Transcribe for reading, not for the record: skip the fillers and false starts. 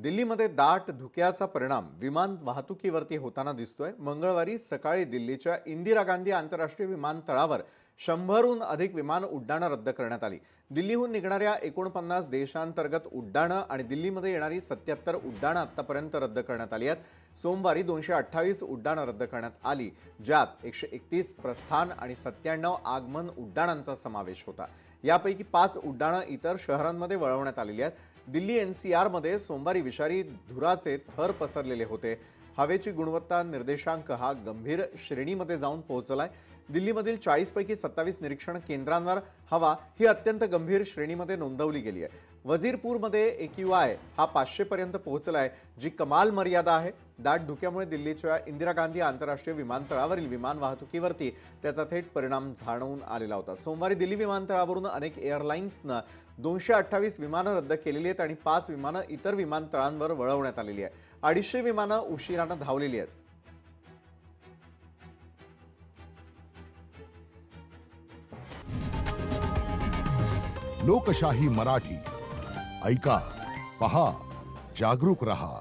दिल्लीमध्ये दाट धुक्याचा परिणाम विमान वाहतुकीवरती होताना दिसतोय। मंगळवारी सकाळी दिल्लीच्या इंदिरा गांधी आंतरराष्ट्रीय विमानतळावर 100हून अधिक विमान उड्डाणं रद्द करण्यात आली। दिल्लीहून निघणाऱ्या 49 देशांतर्गत उड्डाणं आणि दिल्लीमध्ये येणारी 77 उड्डाणं आतापर्यंत रद्द करण्यात आली आहेत। सोमवारी 228 उड्डाणं रद्द करण्यात आली, ज्यात 131 प्रस्थान आणि 97 आगमन उड्डाणांचा समावेश होता। यापैकी 5 उड्डाणं इतर शहरांमध्ये वळवण्यात आलेली आहेत। दिल्ली एनसीआर मध्ये सोमवारी विषारी धुराचे थर पसरलेले होते। हवेची गुणवत्ता निर्देशांक हा गंभीर श्रेणीमध्ये जाऊन पोहोचलाय। दिल्लीमधील 40 पैकी 27 निरीक्षण केंद्रांवर हवा ही अत्यंत गंभीर श्रेणीमध्ये नोंदवली गेली आहे। वजीरपूरमध्ये AQI हा 500 पर्यंत पोहोचलाय, जी कमाल मर्यादा आहे। दाट धुक्यामुळे दिल्लीच्या इंदिरा गांधी आंतरराष्ट्रीय विमानतळावरील विमान वाहतुकीवरती त्याचा थेट परिणाम जाणवून आलेला होता। सोमवारी दिल्ली विमानतळावरून अनेक एअरलाइन्सनं 228 विमानं रद्द केलेली आहेत आणि 5 विमानं इतर विमानतळांवर वळवण्यात आलेली आहेत। 250 विमानं उशिरानं धावलेली आहेत। लोकशाही मराठी ऐका, पहा, जागरूक रहा।